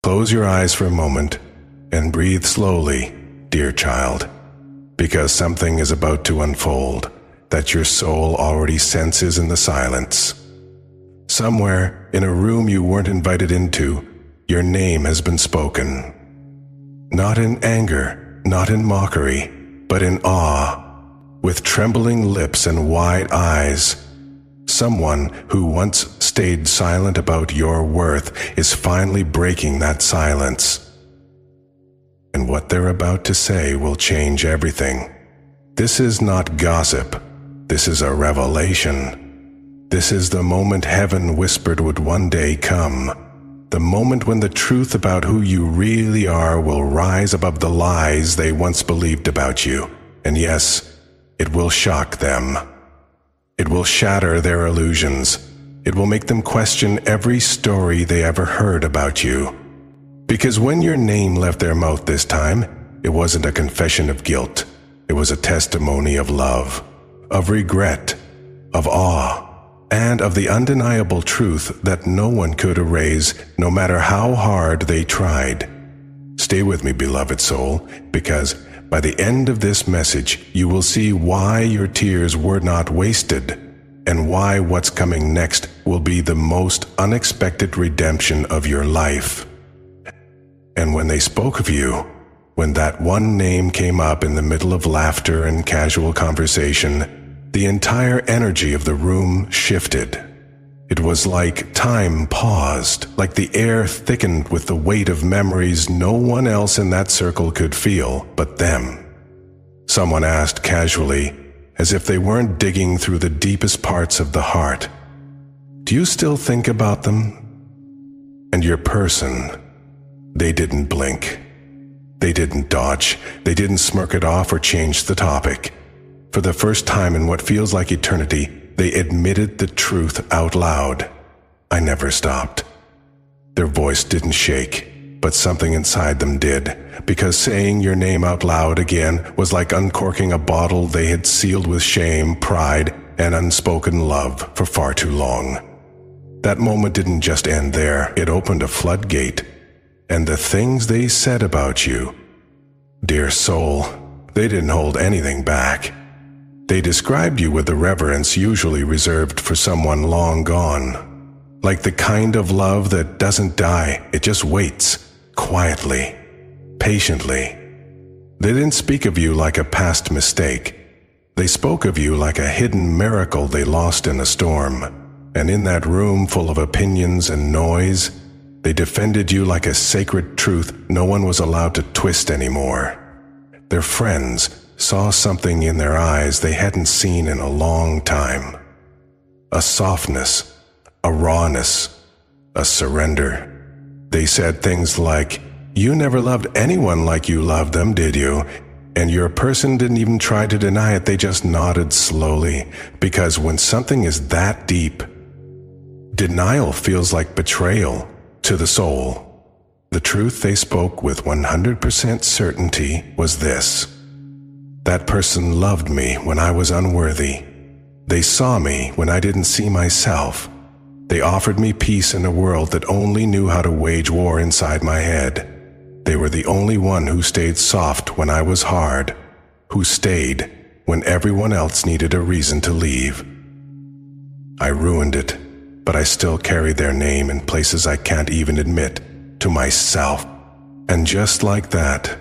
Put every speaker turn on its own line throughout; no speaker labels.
close your eyes for a moment and breathe slowly, dear child, because something is about to unfold that your soul already senses in the silence. Somewhere in a room you weren't invited into, your name has been spoken. Not in anger, not in mockery, but in awe, with trembling lips and wide eyes. Someone who once stayed silent about your worth is finally breaking that silence. And what they're about to say will change everything. This is not gossip. This is a revelation. This is the moment heaven whispered would one day come. The moment when the truth about who you really are will rise above the lies they once believed about you. And yes, it will shock them. It will shatter their illusions. It will make them question every story they ever heard about you. Because when your name left their mouth this time, it wasn't a confession of guilt. It was a testimony of love, of regret, of awe, and of the undeniable truth that no one could erase, no matter how hard they tried. Stay with me, beloved soul, because by the end of this message, you will see why your tears were not wasted, and why what's coming next will be the most unexpected redemption of your life. And when they spoke of you, when that one name came up in the middle of laughter and casual conversation, the entire energy of the room shifted. It was like time paused, like the air thickened with the weight of memories no one else in that circle could feel but them. Someone asked casually, as if they weren't digging through the deepest parts of the heart, "Do you still think about them?" And your person, they didn't blink. They didn't dodge. They didn't smirk it off or change the topic. For the first time in what feels like eternity, they admitted the truth out loud. I never stopped. Their voice didn't shake, but something inside them did, because saying your name out loud again was like uncorking a bottle they had sealed with shame, pride, and unspoken love for far too long. That moment didn't just end there. It opened a floodgate. And the things they said about you, dear soul, they didn't hold anything back. They described you with the reverence usually reserved for someone long gone, like the kind of love that doesn't die, it just waits, quietly, patiently. They didn't speak of you like a past mistake. They spoke of you like a hidden miracle they lost in a storm. And in that room full of opinions and noise, they defended you like a sacred truth no one was allowed to twist anymore. Their friends saw something in their eyes they hadn't seen in a long time. A softness, a rawness, a surrender. They said things like, "You never loved anyone like you loved them, did you?" And your person didn't even try to deny it, they just nodded slowly, because when something is that deep, denial feels like betrayal to the soul. The truth they spoke with 100% certainty was this: that person loved me when I was unworthy. They saw me when I didn't see myself. They offered me peace in a world that only knew how to wage war inside my head. They were the only one who stayed soft when I was hard, who stayed when everyone else needed a reason to leave. I ruined it, but I still carry their name in places I can't even admit to myself. And just like that,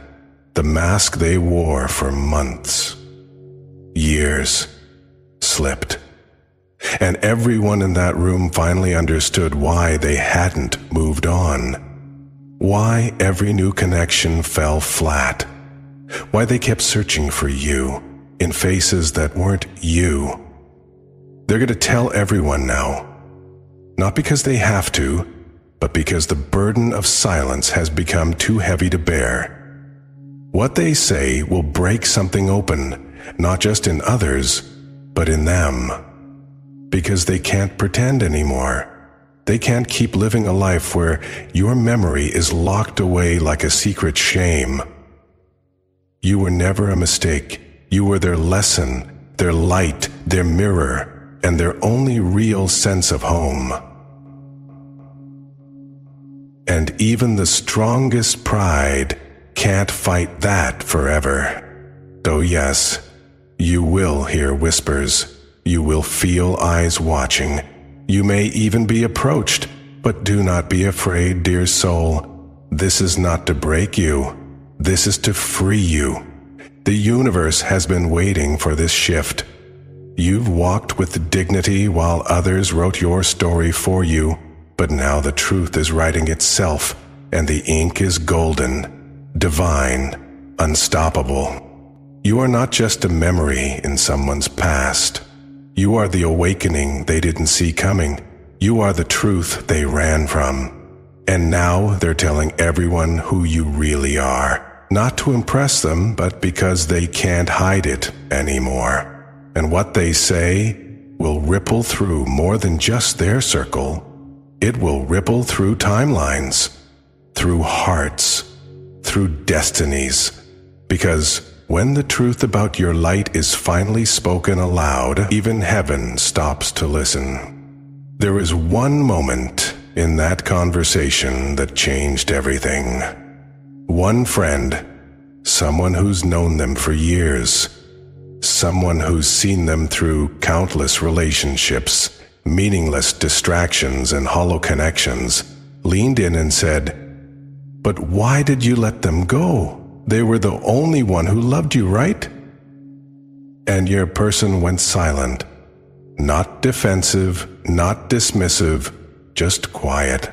the mask they wore for months, years, slipped. And everyone in that room finally understood why they hadn't moved on. Why every new connection fell flat. Why they kept searching for you in faces that weren't you. They're going to tell everyone now. Not because they have to, but because the burden of silence has become too heavy to bear. What they say will break something open, not just in others, but in them. Because they can't pretend anymore. They can't keep living a life where your memory is locked away like a secret shame. You were never a mistake. You were their lesson, their light, their mirror, and their only real sense of home. And even the strongest pride can't fight that forever. Though yes, you will hear whispers, you will feel eyes watching, you may even be approached, but do not be afraid, dear soul. This is not to break you, this is to free you. The universe has been waiting for this shift. You've walked with dignity while others wrote your story for you, but now the truth is writing itself, and the ink is golden, divine, unstoppable. You are not just a memory in someone's past. You are the awakening they didn't see coming. You are the truth they ran from. And now they're telling everyone who you really are, not to impress them, but because they can't hide it anymore. And what they say will ripple through more than just their circle. It will ripple through timelines, through hearts, through destinies. Because when the truth about your light is finally spoken aloud, even heaven stops to listen. There is one moment in that conversation that changed everything. One friend, someone who's known them for years, someone who's seen them through countless relationships, meaningless distractions and hollow connections, leaned in and said, "But why did you let them go? They were the only one who loved you, right?" And your person went silent, not defensive, not dismissive, just quiet.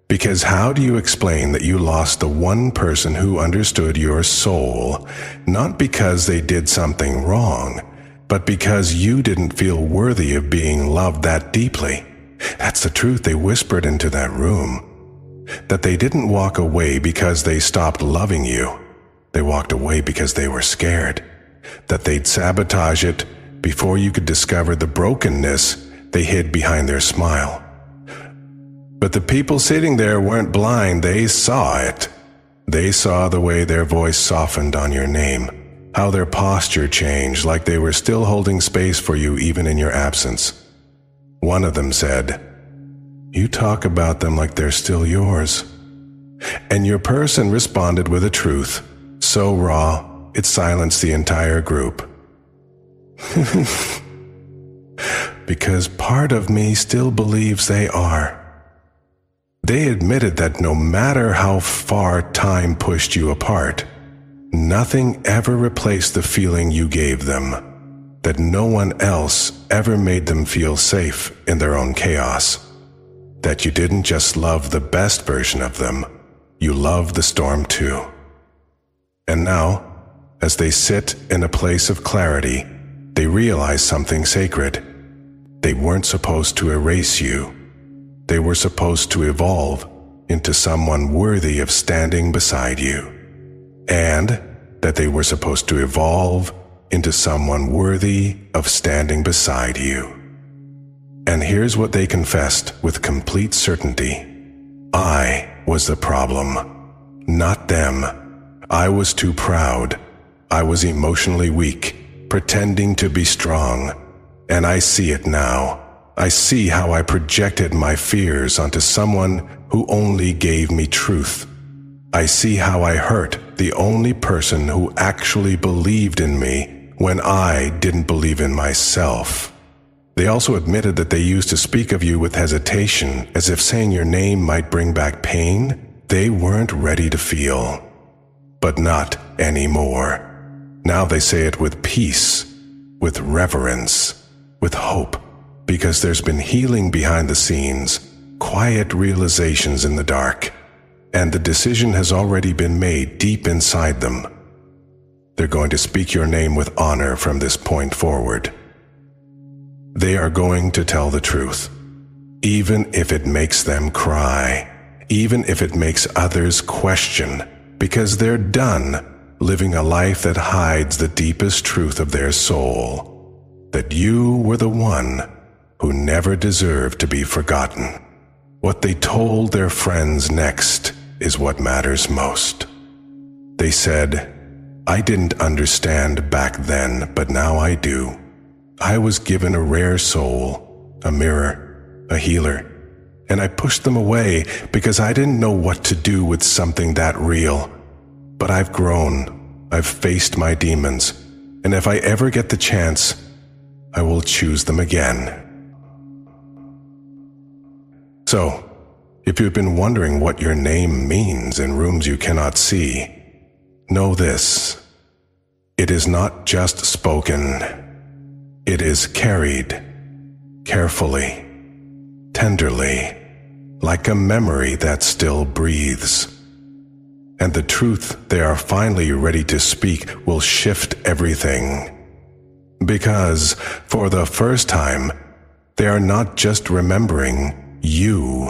Because how do you explain that you lost the one person who understood your soul, not because they did something wrong, but because you didn't feel worthy of being loved that deeply? That's the truth they whispered into that room. That they didn't walk away because they stopped loving you. They walked away because they were scared. That they'd sabotage it before you could discover the brokenness they hid behind their smile. But the people sitting there weren't blind, they saw it. They saw the way their voice softened on your name, how their posture changed, like they were still holding space for you even in your absence. One of them said, "You talk about them like they're still yours." And your person responded with a truth, so raw, it silenced the entire group. Because part of me still believes they are. They admitted that no matter how far time pushed you apart, nothing ever replaced the feeling you gave them, that no one else ever made them feel safe in their own chaos, that you didn't just love the best version of them, you loved the storm too. And now, as they sit in a place of clarity, they realize something sacred. They weren't supposed to erase you. They were supposed to evolve into someone worthy of standing beside you. And that they were supposed to evolve into someone worthy of standing beside you. And here's what they confessed with complete certainty. I was the problem, not them. I was too proud. I was emotionally weak, pretending to be strong. And I see it now. I see how I projected my fears onto someone who only gave me truth. I see how I hurt the only person who actually believed in me when I didn't believe in myself. They also admitted that they used to speak of you with hesitation, as if saying your name might bring back pain they weren't ready to feel. But not anymore. Now they say it with peace, with reverence, with hope. Because there's been healing behind the scenes, quiet realizations in the dark, and the decision has already been made deep inside them. They're going to speak your name with honor from this point forward. They are going to tell the truth, even if it makes them cry, even if it makes others question, because they're done living a life that hides the deepest truth of their soul, that you were the one who never deserved to be forgotten. What they told their friends next is what matters most. They said, "I didn't understand back then, but now I do. I was given a rare soul, a mirror, a healer, and I pushed them away because I didn't know what to do with something that real. But I've grown. I've faced my demons, and if I ever get the chance, I will choose them again. So, if you've been wondering what your name means in rooms you cannot see, know this: it is not just spoken, it is carried carefully, tenderly, like a memory that still breathes. And the truth they are finally ready to speak will shift everything. Because, for the first time, they are not just remembering you.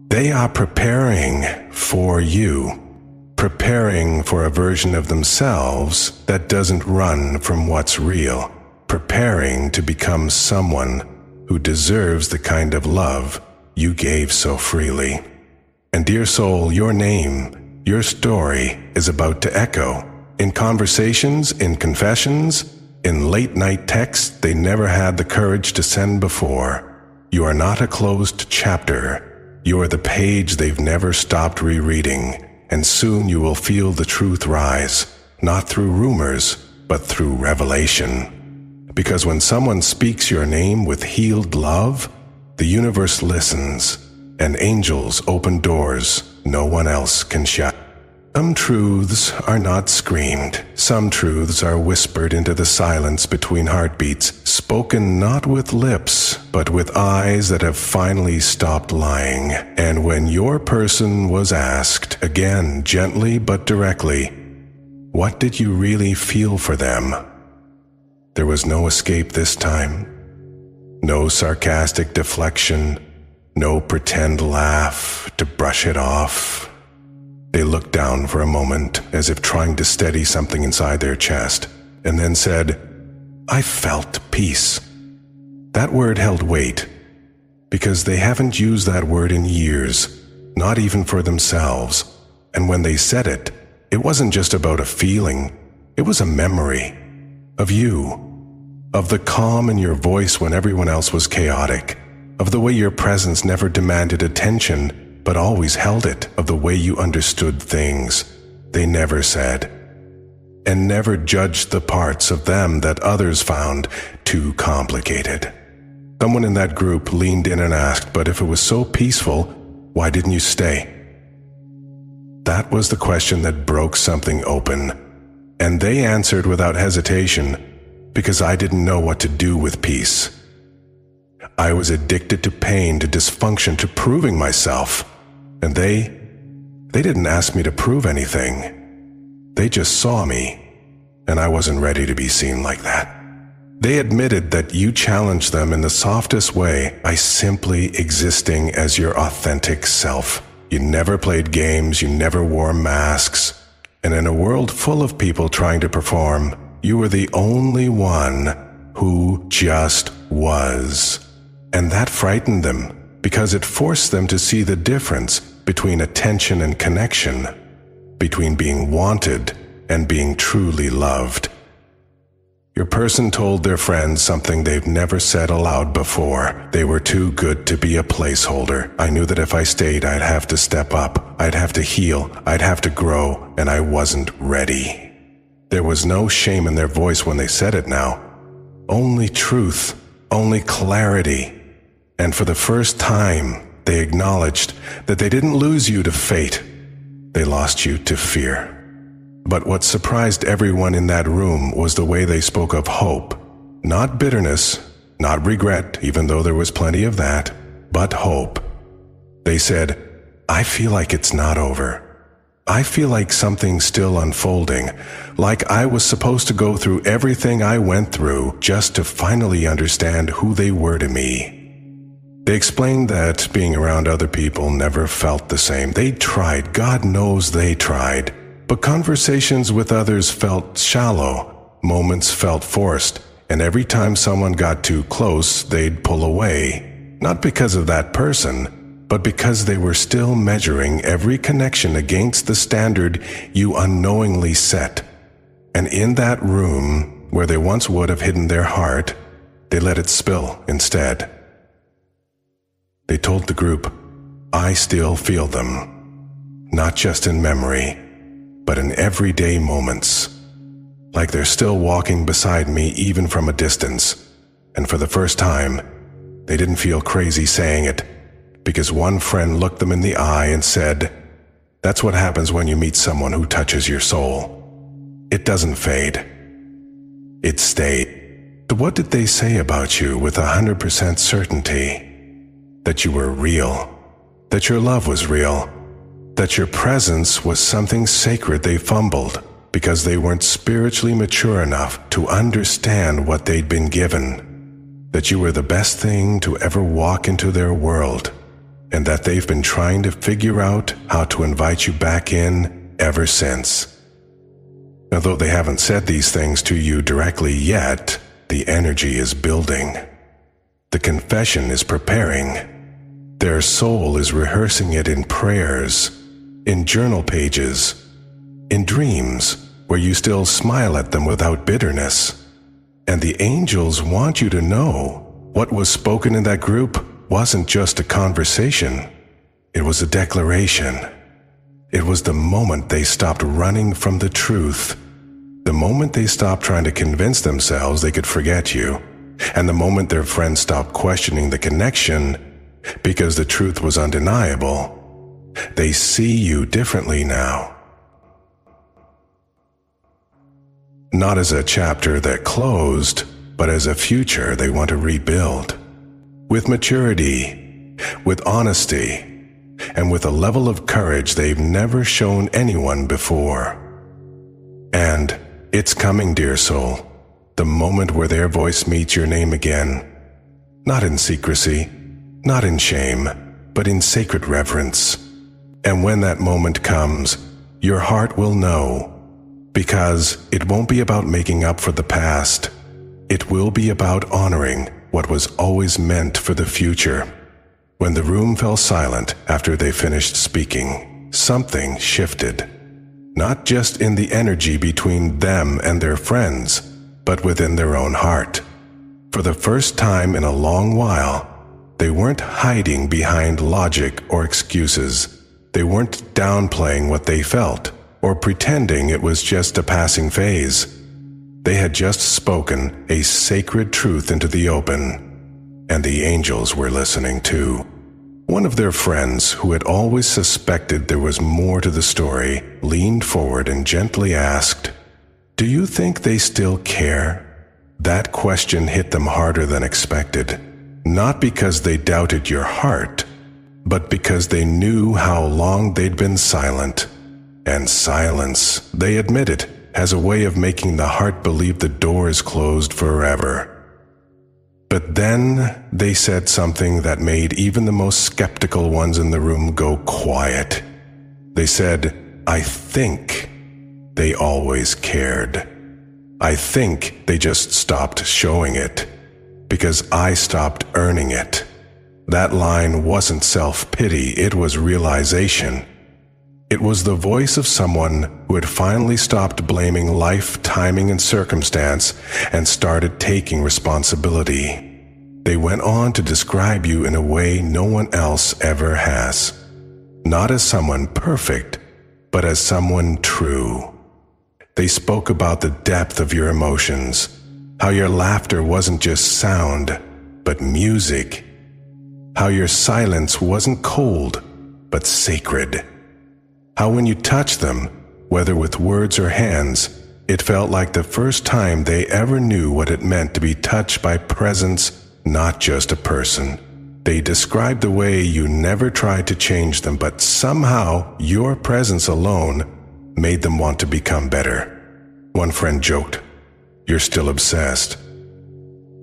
They are preparing for you. Preparing for a version of themselves that doesn't run from what's real. Preparing to become someone who deserves the kind of love you gave so freely. And dear soul, your name, your story is about to echo in conversations, in confessions, in late-night texts they never had the courage to send before. You are not a closed chapter. You are the page they've never stopped rereading, and soon you will feel the truth rise, not through rumors, but through revelation. Because when someone speaks your name with healed love, the universe listens, and angels open doors no one else can shut. Some truths are not screamed. Some truths are whispered into the silence between heartbeats, spoken not with lips, but with eyes that have finally stopped lying. And when your person was asked, again gently but directly, what did you really feel for them? There was no escape this time. No sarcastic deflection, no pretend laugh to brush it off. They looked down for a moment, as if trying to steady something inside their chest, and then said, I felt peace. That word held weight, because they haven't used that word in years, not even for themselves. And when they said it, it wasn't just about a feeling, it was a memory of you, of the calm in your voice when everyone else was chaotic, of the way your presence never demanded attention, but always held it, of the way you understood things they never said, and never judged the parts of them that others found too complicated. Someone in that group leaned in and asked, but if it was so peaceful, why didn't you stay? That was the question that broke something open, and they answered without hesitation, because I didn't know what to do with peace. I was addicted to pain, to dysfunction, to proving myself. And they didn't ask me to prove anything. They just saw me, and I wasn't ready to be seen like that. They admitted that you challenged them in the softest way by simply existing as your authentic self. You never played games, you never wore masks, and in a world full of people trying to perform, you were the only one who just was. And that frightened them, because it forced them to see the difference between attention and connection, between being wanted and being truly loved. Your person told their friends something they've never said aloud before. They were too good to be a placeholder. I knew that if I stayed, I'd have to step up, I'd have to heal, I'd have to grow, and I wasn't ready. There was no shame in their voice when they said it now. Only truth, only clarity. And for the first time, they acknowledged that they didn't lose you to fate. They lost you to fear. But what surprised everyone in that room was the way they spoke of hope. Not bitterness, not regret, even though there was plenty of that, but hope. They said, I feel like it's not over. I feel like something's still unfolding, like I was supposed to go through everything I went through just to finally understand who they were to me. They explained that being around other people never felt the same. They tried, God knows they tried, but conversations with others felt shallow, moments felt forced, and every time someone got too close, they'd pull away, not because of that person, but because they were still measuring every connection against the standard you unknowingly set. And in that room, where they once would have hidden their heart, they let it spill instead. They told the group, I still feel them, not just in memory, but in everyday moments. Like they're still walking beside me even from a distance. And for the first time, they didn't feel crazy saying it, because one friend looked them in the eye and said, "That's what happens when you meet someone who touches your soul. It doesn't fade. It stays." But what did they say about you with 100% certainty? That you were real, that your love was real, that your presence was something sacred they fumbled because they weren't spiritually mature enough to understand what they'd been given, that you were the best thing to ever walk into their world, and that they've been trying to figure out how to invite you back in ever since. Although they haven't said these things to you directly yet, the energy is building. The confession is preparing. Their soul is rehearsing it in prayers, in journal pages, in dreams where you still smile at them without bitterness. And the angels want you to know what was spoken in that group wasn't just a conversation. It was a declaration. It was the moment they stopped running from the truth. The moment they stopped trying to convince themselves they could forget you, and the moment their friends stopped questioning the connection because the truth was undeniable. They see you differently now. Not as a chapter that closed, but as a future they want to rebuild. With maturity, with honesty, and with a level of courage they've never shown anyone before. And it's coming, dear soul, the moment where their voice meets your name again. Not in secrecy, not in shame, but in sacred reverence. And when that moment comes, your heart will know, because it won't be about making up for the past. It will be about honoring what was always meant for the future. When the room fell silent after they finished speaking, something shifted. Not just in the energy between them and their friends, but within their own heart. For the first time in a long while, they weren't hiding behind logic or excuses. They weren't downplaying what they felt, or pretending it was just a passing phase. They had just spoken a sacred truth into the open, and the angels were listening too. One of their friends, who had always suspected there was more to the story, leaned forward and gently asked, "Do you think they still care?" That question hit them harder than expected, not because they doubted your heart, but because they knew how long they'd been silent. And silence, they admit it, has a way of making the heart believe the door is closed forever. But then they said something that made even the most skeptical ones in the room go quiet. They said, "I think they always cared. I think they just stopped showing it, because I stopped earning it." That line wasn't self-pity, it was realization. It was the voice of someone who had finally stopped blaming life, timing, and circumstance and started taking responsibility. They went on to describe you in a way no one else ever has. Not as someone perfect, but as someone true. They spoke about the depth of your emotions, how your laughter wasn't just sound, but music. How your silence wasn't cold, but sacred. How when you touched them, whether with words or hands, it felt like the first time they ever knew what it meant to be touched by presence, not just a person. They described the way you never tried to change them, but somehow your presence alone made them want to become better. One friend joked, "You're still obsessed."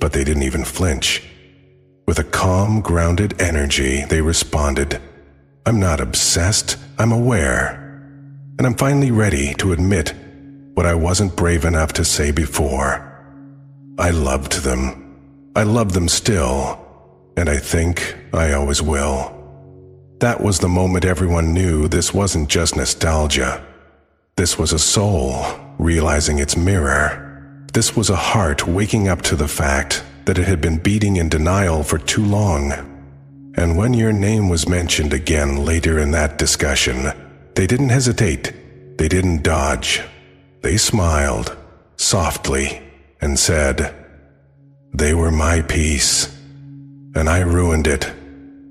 But they didn't even flinch. With a calm, grounded energy, they responded, "I'm not obsessed, I'm aware. And I'm finally ready to admit what I wasn't brave enough to say before. I loved them. I love them still, and I think I always will." That was the moment everyone knew this wasn't just nostalgia. This was a soul realizing its mirror. This was a heart waking up to the fact that it had been beating in denial for too long. And when your name was mentioned again later in that discussion, they didn't hesitate. They didn't dodge. They smiled, softly, and said, "They were my peace, and I ruined it,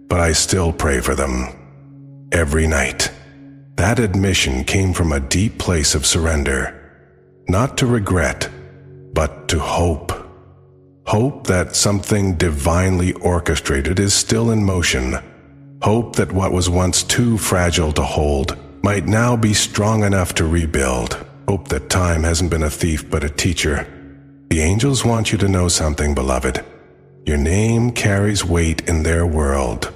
but I still pray for them. Every night." That admission came from a deep place of surrender, not to regret, but to hope. Hope that something divinely orchestrated is still in motion. Hope that what was once too fragile to hold might now be strong enough to rebuild. Hope that time hasn't been a thief but a teacher. The angels want you to know something, beloved. Your name carries weight in their world.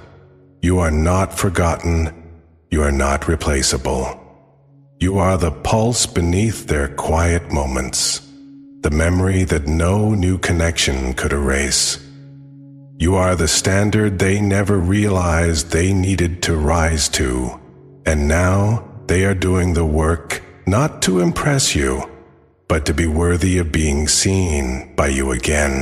You are not forgotten. You are not replaceable. You are the pulse beneath their quiet moments, the memory that no new connection could erase. You are the standard they never realized they needed to rise to, and now they are doing the work not to impress you, but to be worthy of being seen by you again.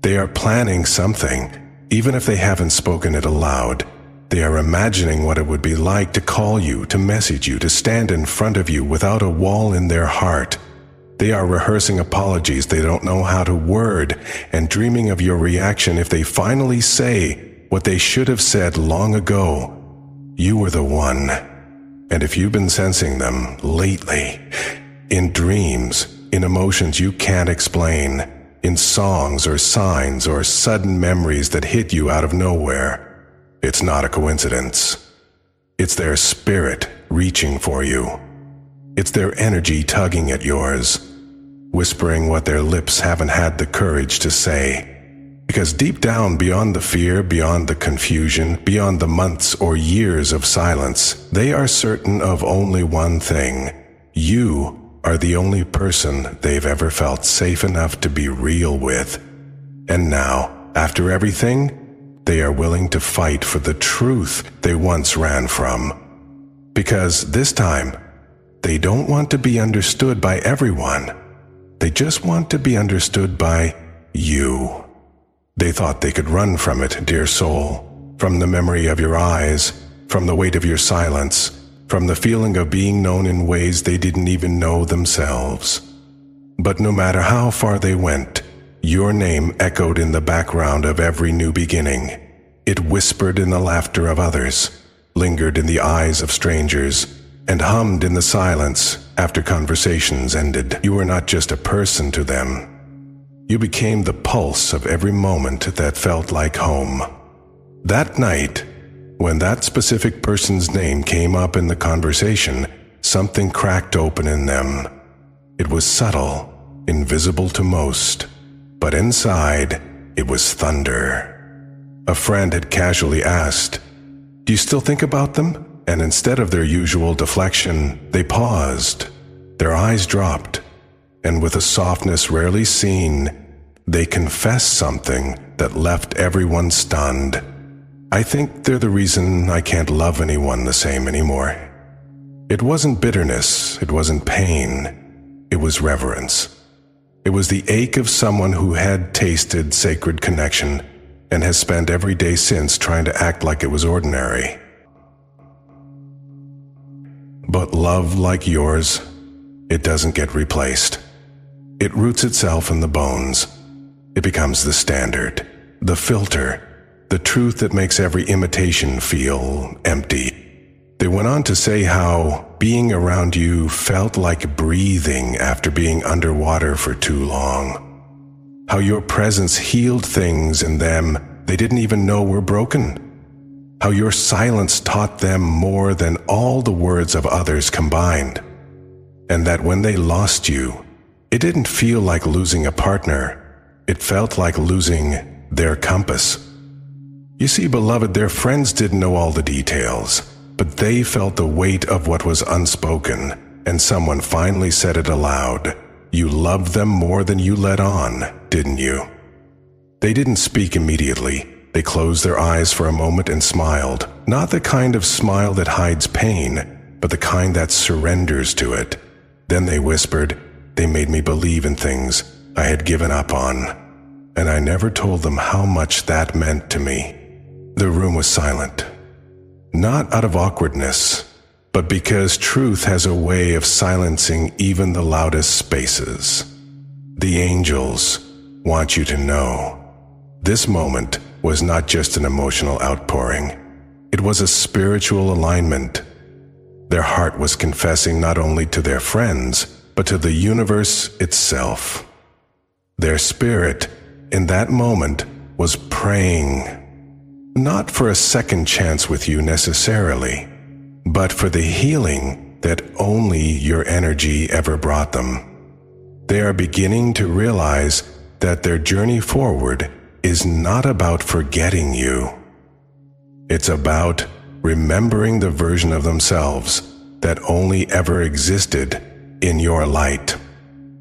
They are planning something, even if they haven't spoken it aloud. They are imagining what it would be like to call you, to message you, to stand in front of you without a wall in their heart. They are rehearsing apologies they don't know how to word and dreaming of your reaction if they finally say what they should have said long ago. You were the one. And if you've been sensing them lately, in dreams, in emotions you can't explain, in songs or signs or sudden memories that hit you out of nowhere, it's not a coincidence. It's their spirit reaching for you. It's their energy tugging at yours, whispering what their lips haven't had the courage to say. Because deep down, beyond the fear, beyond the confusion, beyond the months or years of silence, they are certain of only one thing. You are the only person they've ever felt safe enough to be real with. And now, after everything, they are willing to fight for the truth they once ran from. Because this time, they don't want to be understood by everyone. They just want to be understood by you. They thought they could run from it, dear soul, from the memory of your eyes, from the weight of your silence, from the feeling of being known in ways they didn't even know themselves. But no matter how far they went, your name echoed in the background of every new beginning. It whispered in the laughter of others, lingered in the eyes of strangers, and hummed in the silence after conversations ended. You were not just a person to them. You became the pulse of every moment that felt like home. That night, when that specific person's name came up in the conversation, something cracked open in them. It was subtle, invisible to most, but inside, it was thunder. A friend had casually asked, "Do you still think about them?" And instead of their usual deflection, they paused. Their eyes dropped, and with a softness rarely seen, they confessed something that left everyone stunned. "I think they're the reason I can't love anyone the same anymore." It wasn't bitterness, it wasn't pain, it was reverence. It was the ache of someone who had tasted sacred connection and has spent every day since trying to act like it was ordinary. But love like yours, it doesn't get replaced. It roots itself in the bones. It becomes the standard, the filter, the truth that makes every imitation feel empty. They went on to say how being around you felt like breathing after being underwater for too long. How your presence healed things in them they didn't even know were broken. How your silence taught them more than all the words of others combined. And that when they lost you, it didn't feel like losing a partner. It felt like losing their compass. You see, beloved, their friends didn't know all the details, but they felt the weight of what was unspoken, and someone finally said it aloud. You loved them more than you let on, didn't you? They didn't speak immediately. They closed their eyes for a moment and smiled. Not the kind of smile that hides pain, but the kind that surrenders to it. Then they whispered, "They made me believe in things I had given up on." And I never told them how much that meant to me. The room was silent, not out of awkwardness, but because truth has a way of silencing even the loudest spaces. The angels want you to know. This moment was not just an emotional outpouring. It was a spiritual alignment. Their heart was confessing not only to their friends, but to the universe itself. Their spirit, in that moment, was praying, not for a second chance with you necessarily, but for the healing that only your energy ever brought them. They are beginning to realize that their journey forward is not about forgetting you. It's about remembering the version of themselves that only ever existed in your light.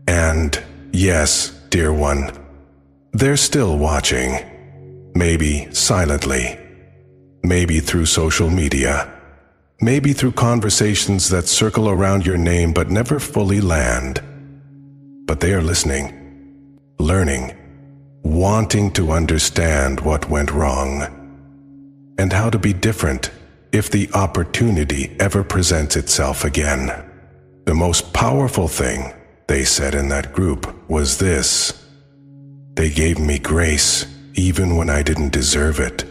And yes, dear one, they're still watching, maybe silently, maybe through social media, maybe through conversations that circle around your name but never fully land. But they are listening, learning, wanting to understand what went wrong, and how to be different if the opportunity ever presents itself again. The most powerful thing they said in that group was this: they gave me grace even when I didn't deserve it,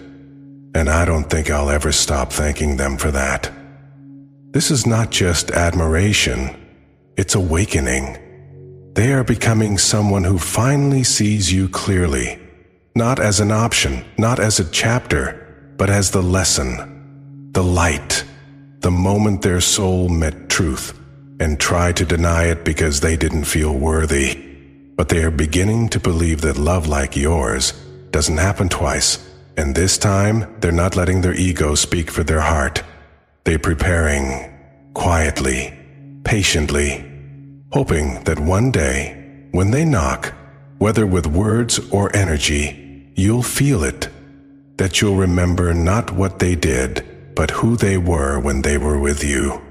and I don't think I'll ever stop thanking them for that. This is not just admiration, it's awakening. They are becoming someone who finally sees you clearly, not as an option, not as a chapter, but as the lesson, the light, the moment their soul met truth and tried to deny it because they didn't feel worthy. But they are beginning to believe that love like yours doesn't happen twice, and this time they're not letting their ego speak for their heart. They're preparing, quietly, patiently, hoping that one day, when they knock, whether with words or energy, you'll feel it, that you'll remember not what they did, but who they were when they were with you,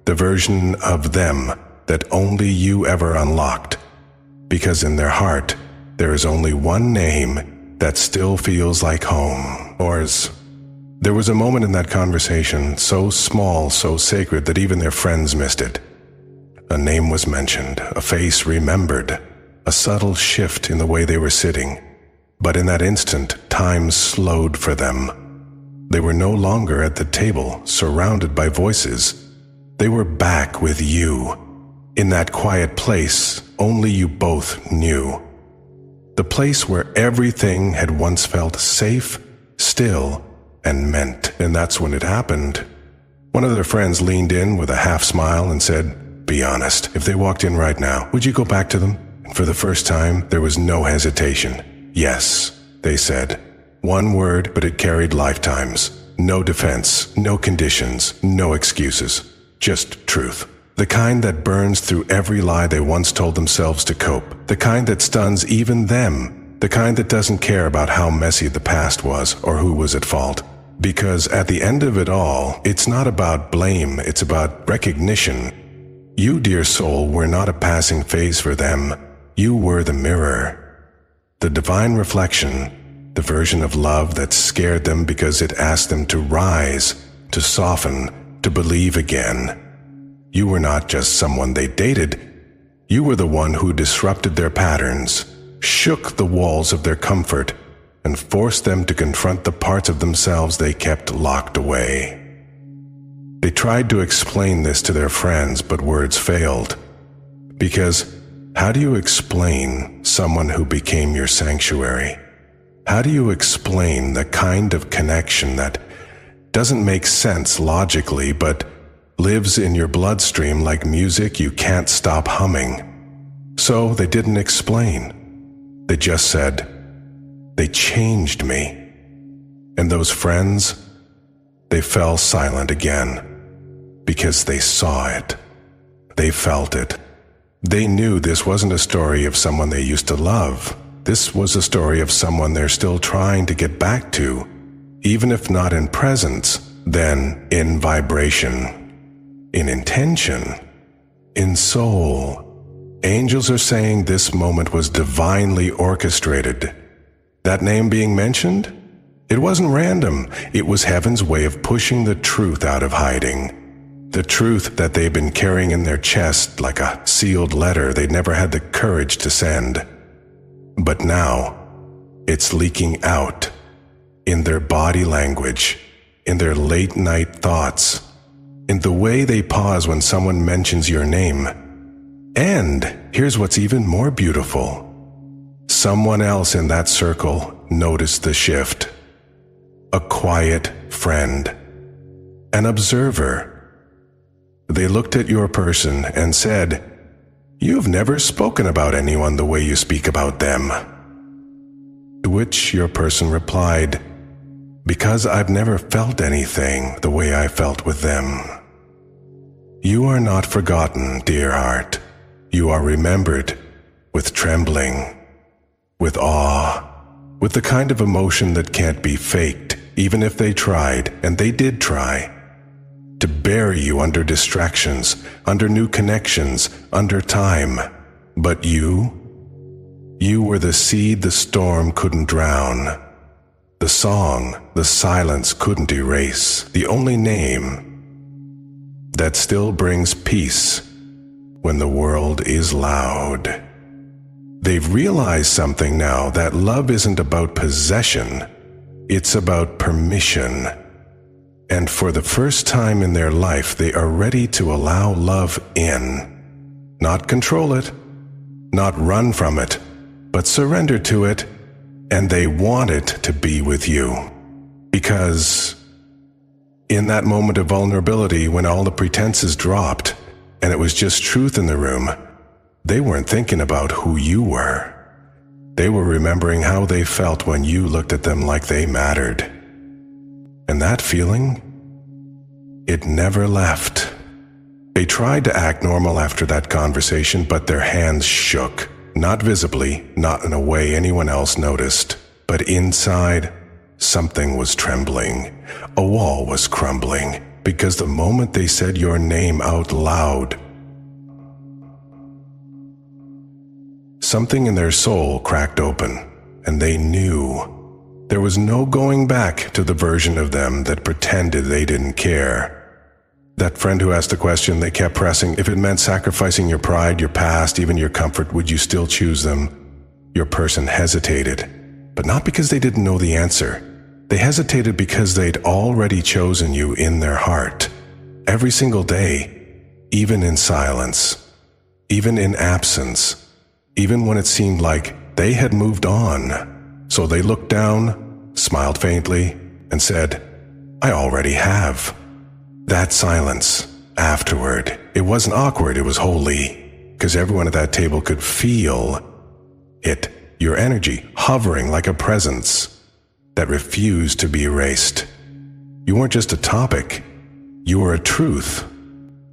the version of them that only you ever unlocked, because in their heart, there is only one name that still feels like home, yours. There was a moment in that conversation, so small, so sacred, that even their friends missed it. A name was mentioned, a face remembered, a subtle shift in the way they were sitting. But in that instant, time slowed for them. They were no longer at the table, surrounded by voices. They were back with you, in that quiet place only you both knew. The place where everything had once felt safe, still, and meant. And that's when it happened. One of their friends leaned in with a half smile and said, "Be honest, if they walked in right now, would you go back to them?" And for the first time, there was no hesitation. "Yes," they said. One word, but it carried lifetimes. No defense, no conditions, no excuses. Just truth. The kind that burns through every lie they once told themselves to cope. The kind that stuns even them. The kind that doesn't care about how messy the past was or who was at fault. Because at the end of it all, it's not about blame, it's about recognition. You, dear soul, were not a passing phase for them. You were the mirror. The divine reflection, the version of love that scared them because it asked them to rise, to soften, to believe again. You were not just someone they dated. You were the one who disrupted their patterns, shook the walls of their comfort, and forced them to confront the parts of themselves they kept locked away. They tried to explain this to their friends, but words failed. Because how do you explain someone who became your sanctuary? How do you explain the kind of connection that doesn't make sense logically, but lives in your bloodstream like music you can't stop humming? So they didn't explain. They just said, "They changed me." And those friends, they fell silent again, because they saw it. They felt it. They knew this wasn't a story of someone they used to love. This was a story of someone they're still trying to get back to, even if not in presence, then in vibration, in intention, in soul. Angels are saying this moment was divinely orchestrated. That name being mentioned? It wasn't random. It was heaven's way of pushing the truth out of hiding. The truth that they've been carrying in their chest like a sealed letter they'd never had the courage to send. But now, it's leaking out in their body language, in their late-night thoughts, in the way they pause when someone mentions your name. And here's what's even more beautiful. Someone else in that circle noticed the shift. A quiet friend, an observer. They looked at your person and said, "You've never spoken about anyone the way you speak about them." To which your person replied, "Because I've never felt anything the way I felt with them." You are not forgotten, dear heart. You are remembered with trembling, with awe, with the kind of emotion that can't be faked, even if they tried, and they did try, to bury you under distractions, under new connections, under time. But you were the seed the storm couldn't drown, the song the silence couldn't erase, the only name that still brings peace when the world is loud. They've realized something now, that love isn't about possession, it's about permission. And for the first time in their life, they are ready to allow love in. Not control it, not run from it, but surrender to it, and they want it to be with you. Because in that moment of vulnerability, when all the pretenses dropped, and it was just truth in the room, they weren't thinking about who you were. They were remembering how they felt when you looked at them like they mattered. And that feeling, it never left. They tried to act normal after that conversation, but their hands shook. Not visibly, not in a way anyone else noticed, but inside, something was trembling. A wall was crumbling, because the moment they said your name out loud, something in their soul cracked open, and they knew. There was no going back to the version of them that pretended they didn't care. That friend who asked the question, they kept pressing, if it meant sacrificing your pride, your past, even your comfort, would you still choose them? Your person hesitated, but not because they didn't know the answer. They hesitated because they'd already chosen you in their heart. Every single day, even in silence, even in absence, even when it seemed like they had moved on. So they looked down, smiled faintly, and said, "I already have." That silence, afterward, it wasn't awkward, it was holy, because everyone at that table could feel it, your energy, hovering like a presence that refused to be erased. You weren't just a topic, you were a truth,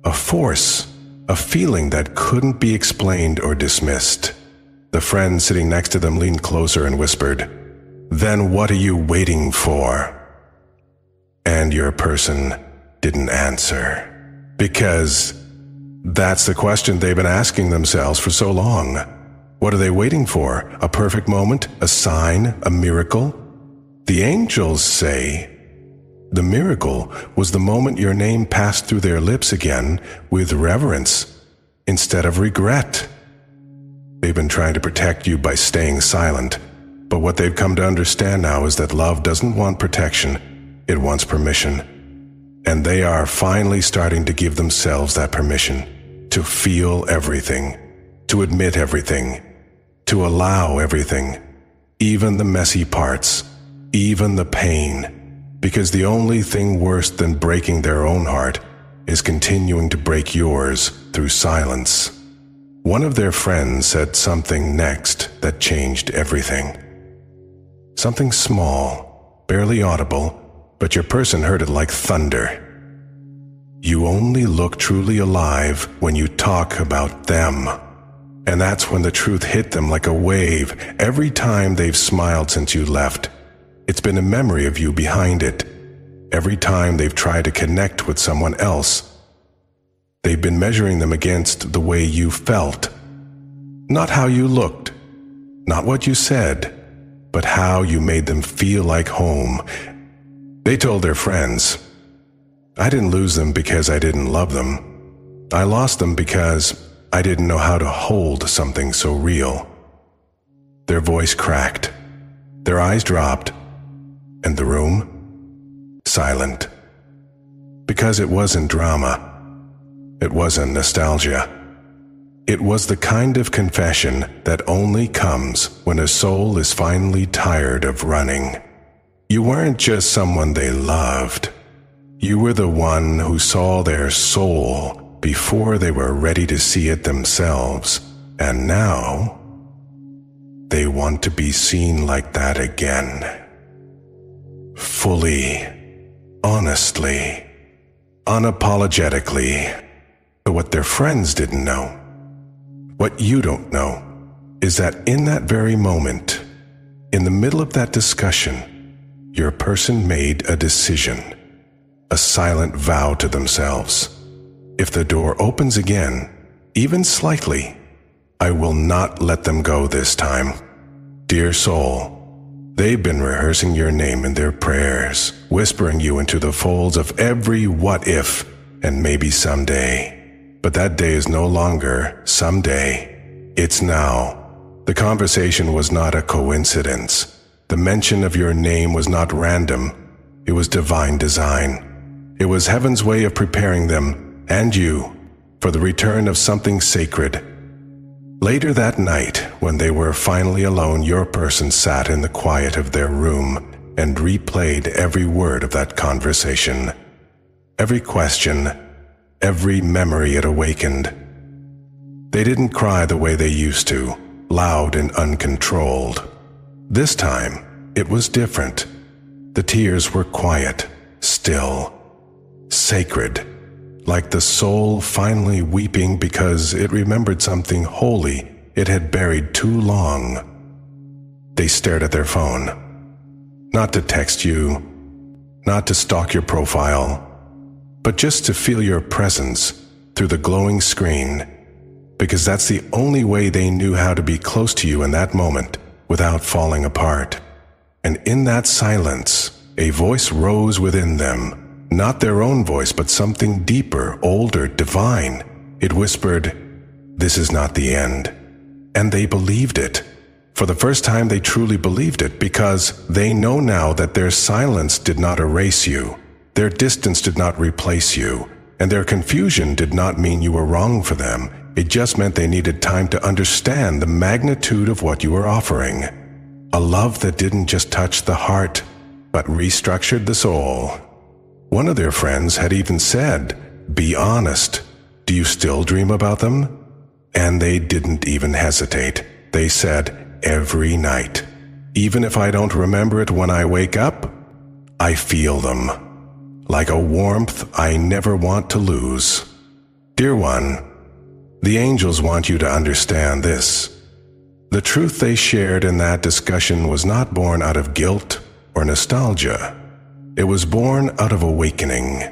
a force, a feeling that couldn't be explained or dismissed. The friend sitting next to them leaned closer and whispered, "Then what are you waiting for?" And your person didn't answer. Because that's the question they've been asking themselves for so long. What are they waiting for? A perfect moment? A sign? A miracle? The angels say the miracle was the moment your name passed through their lips again with reverence instead of regret. They've been trying to protect you by staying silent, but what they've come to understand now is that love doesn't want protection, it wants permission. And they are finally starting to give themselves that permission to feel everything, to admit everything, to allow everything, even the messy parts, even the pain, because the only thing worse than breaking their own heart is continuing to break yours through silence. One of their friends said something next that changed everything. Something small, barely audible, but your person heard it like thunder. You only look truly alive when you talk about them. And that's when the truth hit them like a wave. Every time they've smiled since you left, it's been a memory of you behind it. Every time they've tried to connect with someone else, they've been measuring them against the way you felt. Not how you looked, not what you said, but how you made them feel like home. They told their friends, "I didn't lose them because I didn't love them. I lost them because I didn't know how to hold something so real." Their voice cracked, their eyes dropped, and the room? Silent. Because it wasn't drama. It wasn't nostalgia. It was the kind of confession that only comes when a soul is finally tired of running. You weren't just someone they loved. You were the one who saw their soul before they were ready to see it themselves, and now they want to be seen like that again. Fully, honestly, unapologetically. But what their friends didn't know, what you don't know, is that in that very moment, in the middle of that discussion, your person made a decision, a silent vow to themselves. If the door opens again, even slightly, I will not let them go this time. Dear soul, they've been rehearsing your name in their prayers, whispering you into the folds of every what if and maybe someday. But that day is no longer someday. It's now. The conversation was not a coincidence. The mention of your name was not random. It was divine design. It was heaven's way of preparing them and you for the return of something sacred. Later that night, when they were finally alone, your person sat in the quiet of their room and replayed every word of that conversation. Every question, every memory it awakened. They didn't cry the way they used to, loud and uncontrolled. This time, it was different. The tears were quiet, still, sacred, like the soul finally weeping because it remembered something holy it had buried too long. They stared at their phone. Not to text you, not to stalk your profile, but just to feel your presence through the glowing screen, because that's the only way they knew how to be close to you in that moment without falling apart. And in that silence, a voice rose within them, not their own voice, but something deeper, older, divine. It whispered, "This is not the end." And they believed it. For the first time, they truly believed it, because they know now that their silence did not erase you. Their distance did not replace you, and their confusion did not mean you were wrong for them. It just meant they needed time to understand the magnitude of what you were offering. A love that didn't just touch the heart, but restructured the soul. One of their friends had even said, "Be honest. Do you still dream about them?" And they didn't even hesitate. They said, "Every night. Even if I don't remember it when I wake up, I feel them. Like a warmth I never want to lose." Dear one, the angels want you to understand this. The truth they shared in that discussion was not born out of guilt or nostalgia. It was born out of awakening.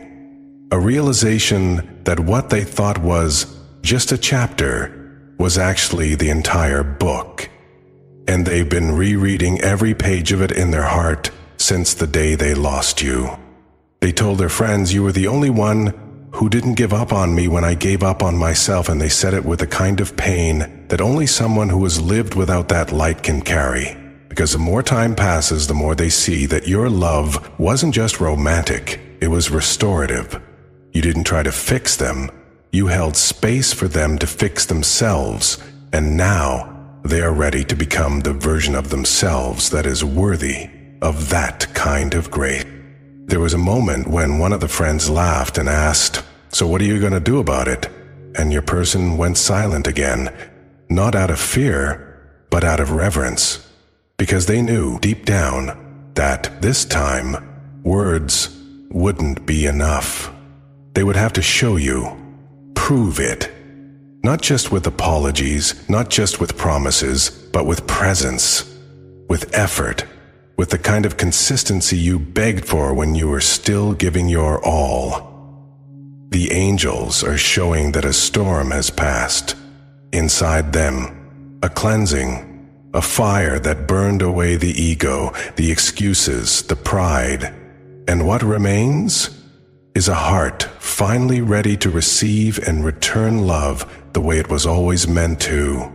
A realization that what they thought was just a chapter was actually the entire book. And they've been rereading every page of it in their heart since the day they lost you. They told their friends, "You were the only one who didn't give up on me when I gave up on myself," and they said it with a kind of pain that only someone who has lived without that light can carry. Because the more time passes, the more they see that your love wasn't just romantic, it was restorative. You didn't try to fix them, you held space for them to fix themselves, and now they are ready to become the version of themselves that is worthy of that kind of grace. There was a moment when one of the friends laughed and asked, "So what are you going to do about it?" And your person went silent again, not out of fear, but out of reverence, because they knew deep down that this time words wouldn't be enough. They would have to show you, prove it, not just with apologies, not just with promises, but with presence, with effort, with the kind of consistency you begged for when you were still giving your all. The angels are showing that a storm has passed. Inside them, a cleansing, A fire that burned away the ego, the excuses, the pride. And what remains is a heart finally ready to receive and return love the way it was always meant to.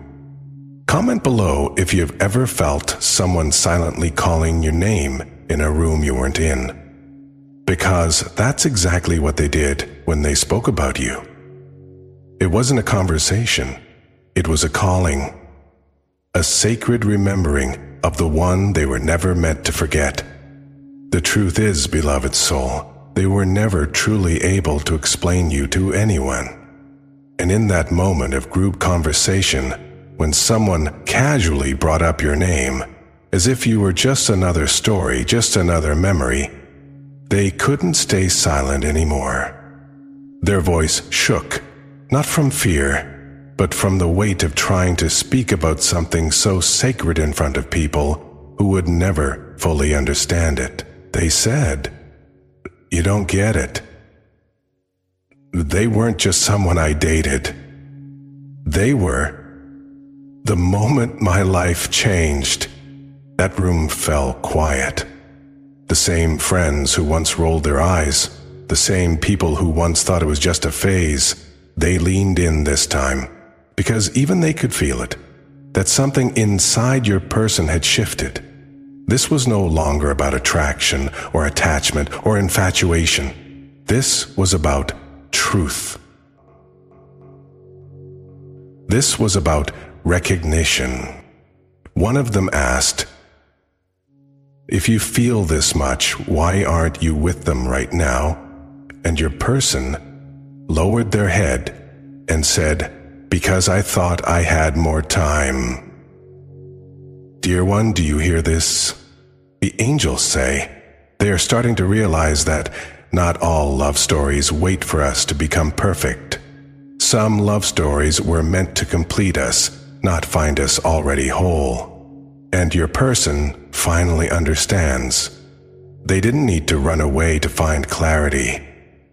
Comment below if you've ever felt someone silently calling your name in a room you weren't in. Because that's exactly what they did when they spoke about you. It wasn't a conversation, it was a calling. A sacred remembering of the one they were never meant to forget. The truth is, beloved soul, they were never truly able to explain you to anyone. And in that moment of group conversation, when someone casually brought up your name, as if you were just another story, just another memory, they couldn't stay silent anymore. Their voice shook, not from fear, but from the weight of trying to speak about something so sacred in front of people who would never fully understand it. They said, "You don't get it. They weren't just someone I dated. They were. The moment my life changed, that room fell quiet. The same friends who once rolled their eyes, the same people who once thought it was just a phase, they leaned in this time. Because even they could feel it, that something inside your person had shifted. This was no longer about attraction or attachment or infatuation. This was about truth. This was about recognition. One of them asked, "If you feel this much, why aren't you with them right now?" And your person lowered their head and said, "Because I thought I had more time." Dear one, do you hear this? The angels say they are starting to realize that not all love stories wait for us to become perfect. Some love stories were meant to complete us, not find us already whole. And your person finally understands. They didn't need to run away to find clarity.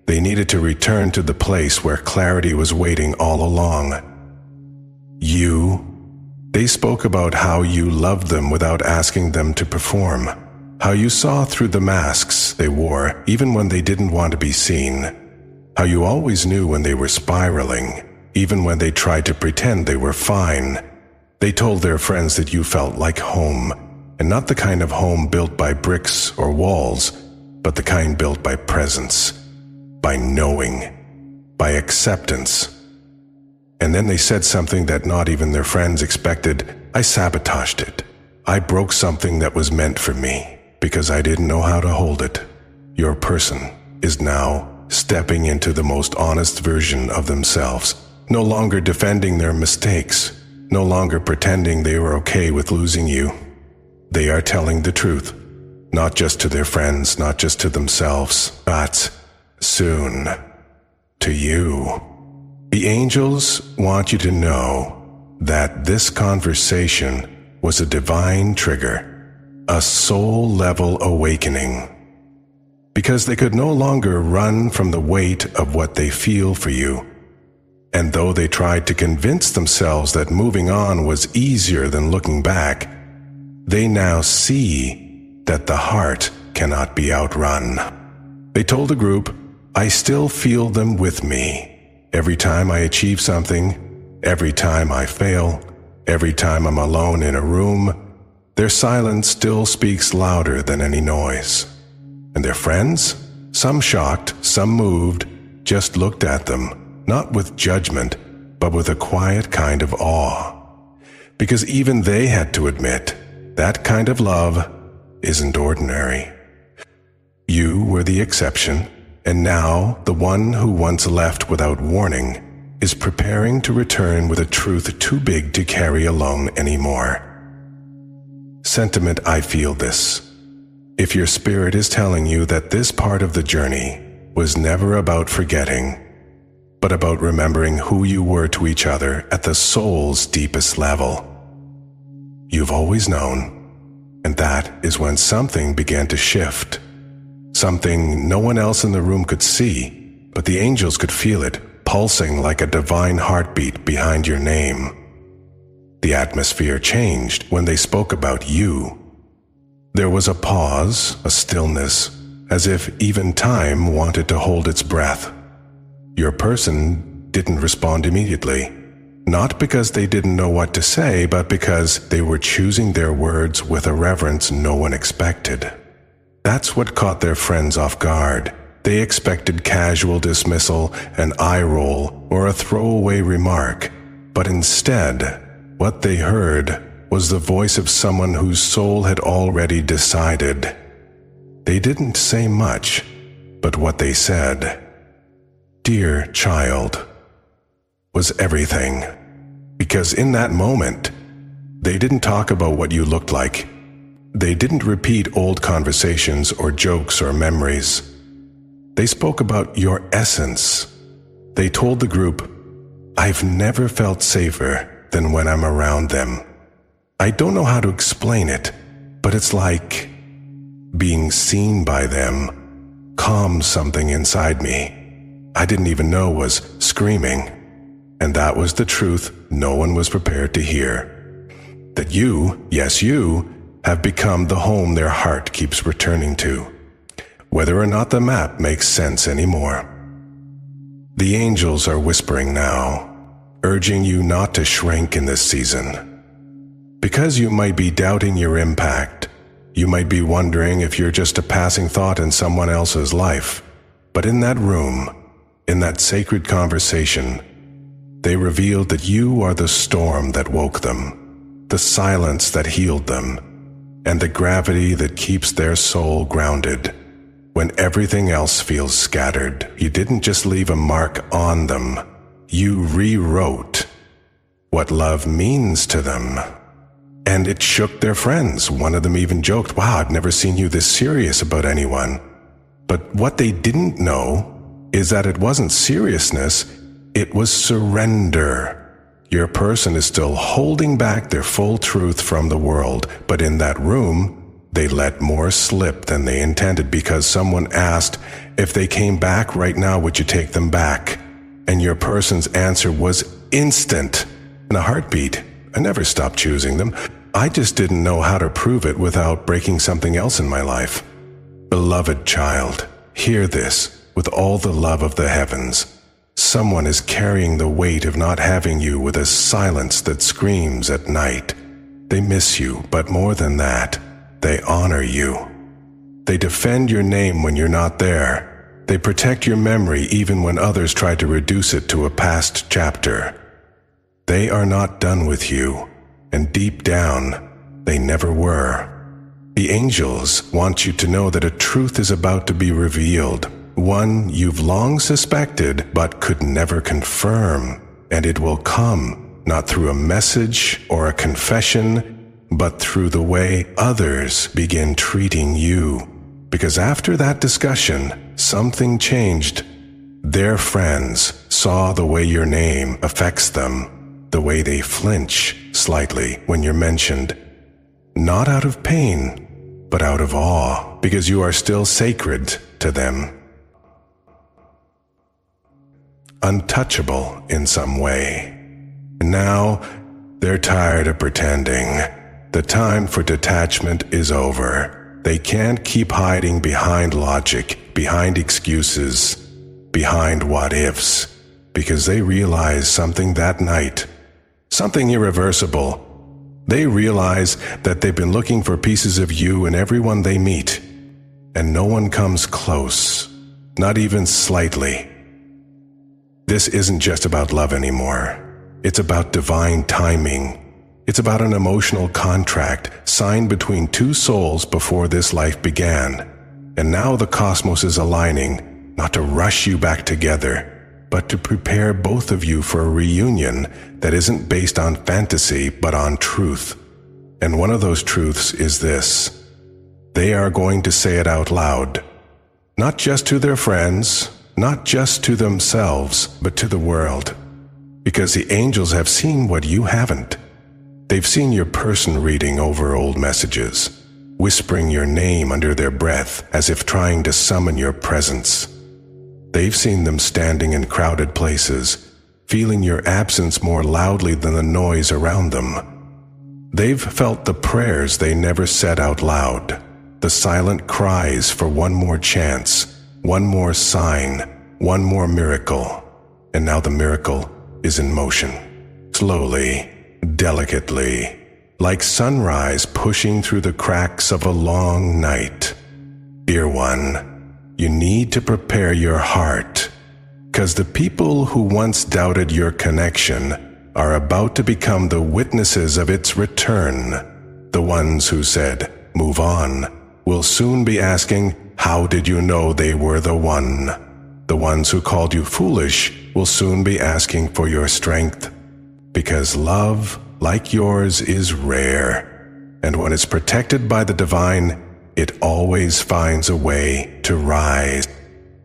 They needed to return to the place where clarity was waiting all along. They spoke about how you loved them without asking them to perform, how you saw through the masks they wore even when they didn't want to be seen, how you always knew when they were spiraling, even when they tried to pretend they were fine. They told their friends that you felt like home, and not the kind of home built by bricks or walls, but the kind built by presence, by knowing, by acceptance. And then they said something that not even their friends expected. "I sabotaged it. I broke something that was meant for me because I didn't know how to hold it." Your person is now stepping into the most honest version of themselves, no longer defending their mistakes, no longer pretending they were okay with losing you. They are telling the truth, not just to their friends, not just to themselves, but soon to you. The angels want you to know that this conversation was a divine trigger, a soul-level awakening. Because they could no longer run from the weight of what they feel for you. And though they tried to convince themselves that moving on was easier than looking back, they now see that the heart cannot be outrun. They told the group, "I still feel them with me. Every time I achieve something, every time I fail, every time I'm alone in a room, their silence still speaks louder than any noise." And their friends, some shocked, some moved, just looked at them, not with judgment, but with a quiet kind of awe. Because even they had to admit, that kind of love isn't ordinary. You were the exception. And now, the one who once left without warning is preparing to return with a truth too big to carry alone anymore. Sentiment, I feel this. If your spirit is telling you that this part of the journey was never about forgetting, but about remembering who you were to each other at the soul's deepest level, you've always known, and that is when something began to shift. Something no one else in the room could see, but the angels could feel it, pulsing like a divine heartbeat behind your name. the atmosphere changed when they spoke about you. There was a pause, a stillness, as if even time wanted to hold its breath. Your person didn't respond immediately, not because they didn't know what to say, but because they were choosing their words with a reverence no one expected. That's what caught their friends off guard. They expected casual dismissal, an eye roll, or a throwaway remark, but instead, what they heard was the voice of someone whose soul had already decided. They didn't say much, but what they said, "Dear child," was everything. Because in that moment, they didn't talk about what you looked like. They didn't repeat old conversations or jokes or memories. They spoke about your essence. They told the group, "I've never felt safer than when I'm around them. I don't know how to explain it, but it's like being seen by them calms something inside me I didn't even know was screaming." And that was the truth no one was prepared to hear. That you, yes you, have become the home their heart keeps returning to, whether or not the map makes sense anymore. The angels are whispering now, urging you not to shrink in this season. Because you might be doubting your impact, you might be wondering if you're just a passing thought in someone else's life. But in that room, in that sacred conversation, they revealed that you are the storm that woke them, the silence that healed them, and the gravity that keeps their soul grounded. When everything else feels scattered, you didn't just leave a mark on them, you rewrote what love means to them. And it shook their friends. One of them even joked, "Wow, I've never seen you this serious about anyone." But what they didn't know is that it wasn't seriousness, it was surrender. Your person is still holding back their full truth from the world, but in that room, they let more slip than they intended because someone asked, "If they came back right now, would you take them back?" And your person's answer was instant, in a heartbeat. "I never stopped choosing them. I just didn't know how to prove it without breaking something else in my life." Beloved child, hear this with all the love of the heavens. Someone is carrying the weight of not having you with a silence that screams at night. They miss you, but more than that, they honor you. They defend your name when you're not there. They protect your memory even when others try to reduce it to a past chapter. They are not done with you, and deep down, they never were. The angels want you to know that a truth is about to be revealed, one you've long suspected but could never confirm, and it will come, not through a message or a confession, but through the way others begin treating you. Because after that discussion, something changed. Their friends saw the way your name affects them, the way they flinch slightly when you're mentioned, not out of pain, but out of awe, because you are still sacred to them. Untouchable in some way. And now, they're tired of pretending. The time for detachment is over. They can't keep hiding behind logic, behind excuses, behind what-ifs, because they realize something that night, something irreversible. They realize that they've been looking for pieces of you in everyone they meet, and no one comes close, not even slightly. This isn't just about love anymore. It's about divine timing. It's about an emotional contract signed between two souls before this life began. And now the cosmos is aligning, not to rush you back together, but to prepare both of you for a reunion that isn't based on fantasy, but on truth. And one of those truths is this: they are going to say it out loud, not just to their friends, not just to themselves, but to the world. Because the angels have seen what you haven't. They've seen your person reading over old messages, whispering your name under their breath as if trying to summon your presence. They've seen them standing in crowded places, feeling your absence more loudly than the noise around them. They've felt the prayers they never said out loud, the silent cries for one more chance, one more sign, one more miracle. And now the miracle is in motion, slowly, delicately, like sunrise pushing through the cracks of a long night. Dear one, you need to prepare your heart, 'cause the people who once doubted your connection are about to become the witnesses of its return. The ones who said, "Move on," will soon be asking, "How did you know they were the one?" The ones who called you foolish will soon be asking for your strength, because love, like yours, is rare, and when it's protected by the divine, it always finds a way to rise.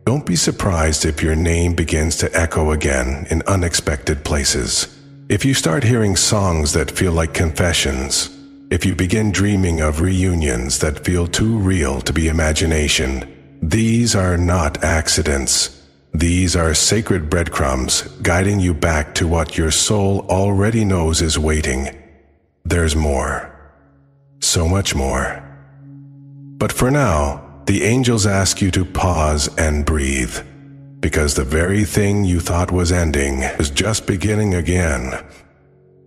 Don't be surprised if your name begins to echo again in unexpected places. If you start hearing songs that feel like confessions, if you begin dreaming of reunions that feel too real to be imagination, these are not accidents. These are sacred breadcrumbs guiding you back to what your soul already knows is waiting. There's more. So much more. But for now, the angels ask you to pause and breathe, because the very thing you thought was ending is just beginning again.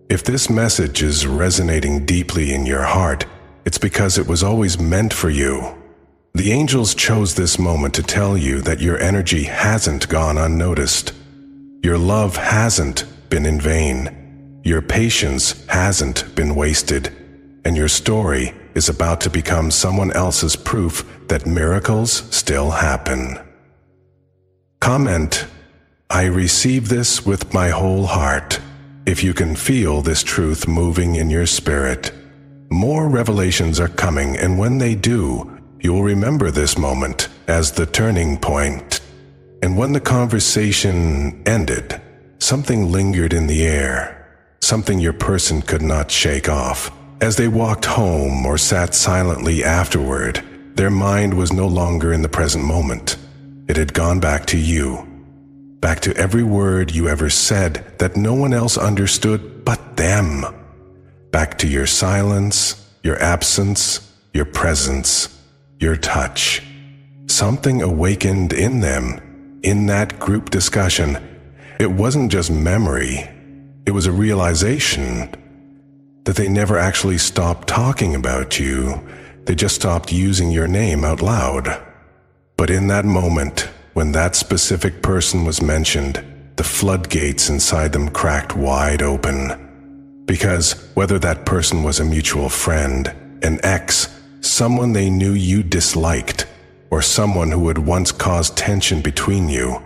If this message is resonating deeply in your heart, it's because it was always meant for you. The angels chose this moment to tell you that your energy hasn't gone unnoticed. Your love hasn't been in vain. Your patience hasn't been wasted. And your story is about to become someone else's proof that miracles still happen. Comment, "I receive this with my whole heart," if you can feel this truth moving in your spirit. More revelations are coming, and when they do, you'll remember this moment as the turning point. And when the conversation ended, something lingered in the air, something your person could not shake off. As they walked home or sat silently afterward, their mind was no longer in the present moment. It had gone back to you, back to every word you ever said that no one else understood but them, back to your silence, your absence, your presence, your touch. Something awakened in them, in that group discussion. It wasn't just memory, it was a realization that they never actually stopped talking about you, they just stopped using your name out loud. But in that moment, when that specific person was mentioned, the floodgates inside them cracked wide open. Because whether that person was a mutual friend, an ex, someone they knew you disliked, or someone who had once caused tension between you,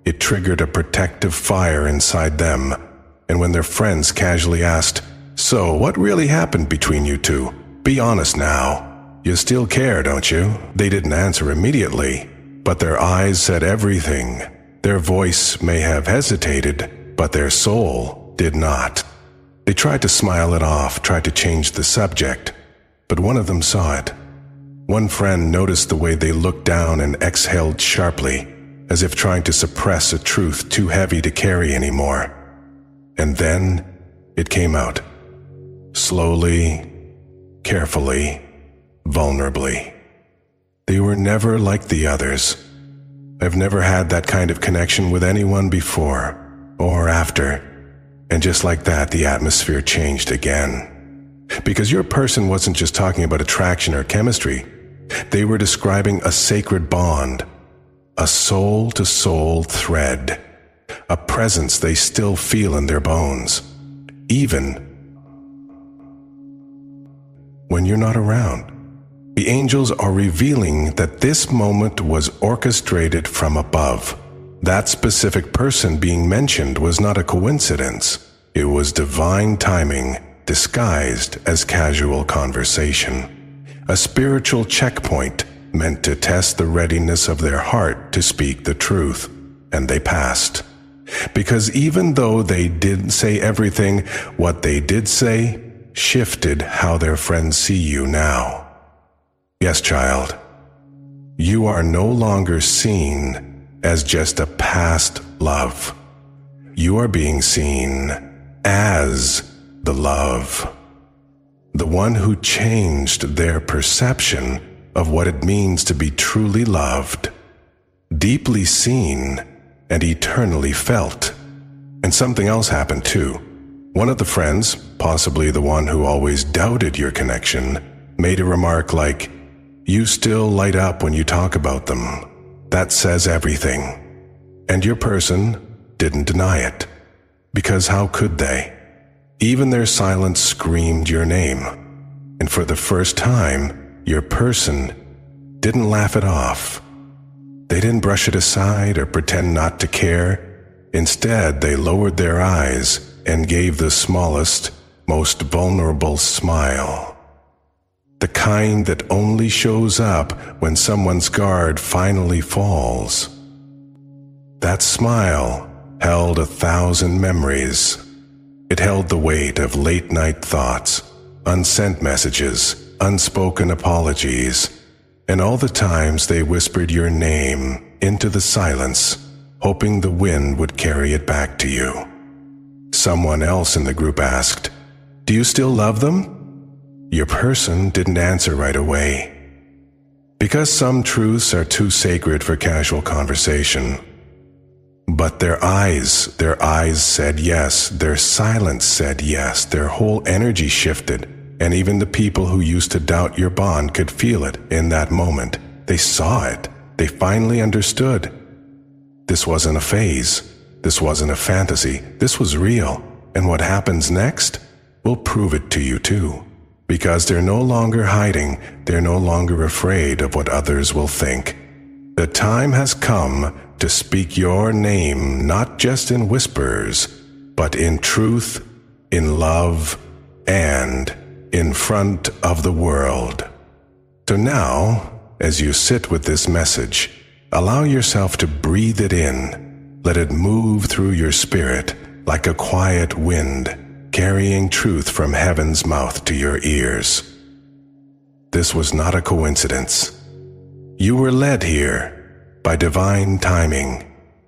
it triggered a protective fire inside them. And when their friends casually asked, "So, what really happened between you two? Be honest now. You still care, don't you?" They didn't answer immediately, but their eyes said everything. Their voice may have hesitated, but their soul did not. They tried to smile it off, tried to change the subject, but one of them saw it. One friend noticed the way they looked down and exhaled sharply, as if trying to suppress a truth too heavy to carry anymore. And then it came out. Slowly, carefully, vulnerably. They were never like the others. I've never had that kind of connection with anyone before or after. And just like that, the atmosphere changed again. Because your person wasn't just talking about attraction or chemistry. They were describing a sacred bond, a soul-to-soul thread, a presence they still feel in their bones, even when you're not around. The angels are revealing that this moment was orchestrated from above. That specific person being mentioned was not a coincidence. It was divine timing, disguised as casual conversation. A spiritual checkpoint meant to test the readiness of their heart to speak the truth, and they passed. Because even though they didn't say everything, what they did say shifted how their friends see you now. Yes, child, you are no longer seen as just a past love. You are being seen as the love. the one who changed their perception of what it means to be truly loved, deeply seen, and eternally felt. And something else happened too. One of the friends, possibly the one who always doubted your connection, made a remark like, "You still light up when you talk about them. That says everything." And your person didn't deny it, because how could they? Even their silence screamed your name. And for the first time, your person didn't laugh it off. They didn't brush it aside or pretend not to care. Instead, they lowered their eyes and gave the smallest, most vulnerable smile. The kind that only shows up when someone's guard finally falls. That smile held 1,000 memories. It held the weight of late-night thoughts, unsent messages, unspoken apologies, and all the times they whispered your name into the silence, hoping the wind would carry it back to you. Someone else in the group asked, "Do you still love them?" Your person didn't answer right away. Because some truths are too sacred for casual conversation. But their eyes said yes, their silence said yes, their whole energy shifted, and even the people who used to doubt your bond could feel it in that moment. They saw it. They finally understood. This wasn't a phase. This wasn't a fantasy. This was real. And what happens next will prove it to you too. Because they're no longer hiding, they're no longer afraid of what others will think. The time has come to speak your name not just in whispers, but in truth, in love, and in front of the world. So now, as you sit with this message, allow yourself to breathe it in. Let it move through your spirit like a quiet wind, carrying truth from heaven's mouth to your ears. This was not a coincidence. You were led here by divine timing,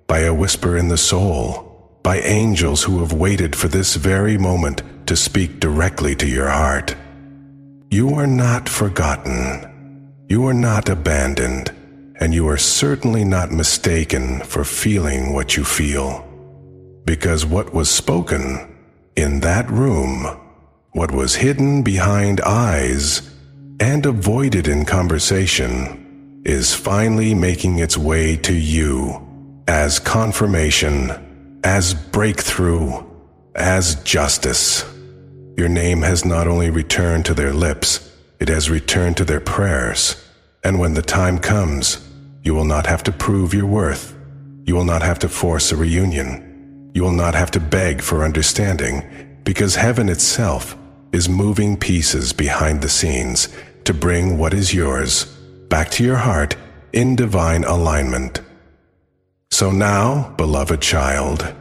by a whisper in the soul, by angels who have waited for this very moment to speak directly to your heart. You are not forgotten. You are not abandoned, and you are certainly not mistaken for feeling what you feel. Because what was spoken in that room, what was hidden behind eyes and avoided in conversation, is finally making its way to you as confirmation, as breakthrough, as justice. Your name has not only returned to their lips, it has returned to their prayers. And when the time comes, you will not have to prove your worth. You will not have to force a reunion. You will not have to beg for understanding, because heaven itself is moving pieces behind the scenes to bring what is yours back to your heart in divine alignment. So now, beloved child,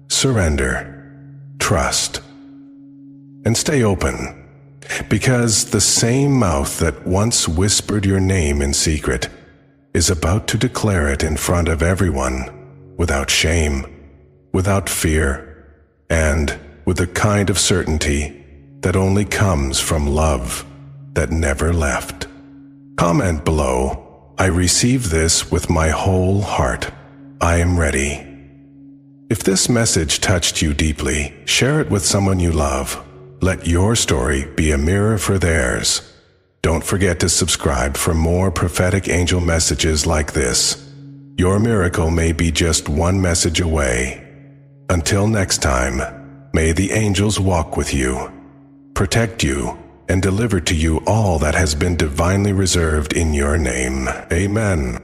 surrender, trust, and stay open, because the same mouth that once whispered your name in secret is about to declare it in front of everyone, without shame, without fear, and with a kind of certainty that only comes from love that never left. Comment below, "I receive this with my whole heart. I am ready." If this message touched you deeply, share it with someone you love. Let your story be a mirror for theirs. Don't forget to subscribe for more prophetic angel messages like this. Your miracle may be just one message away. Until next time, may the angels walk with you, protect you, and deliver to you all that has been divinely reserved in your name. Amen.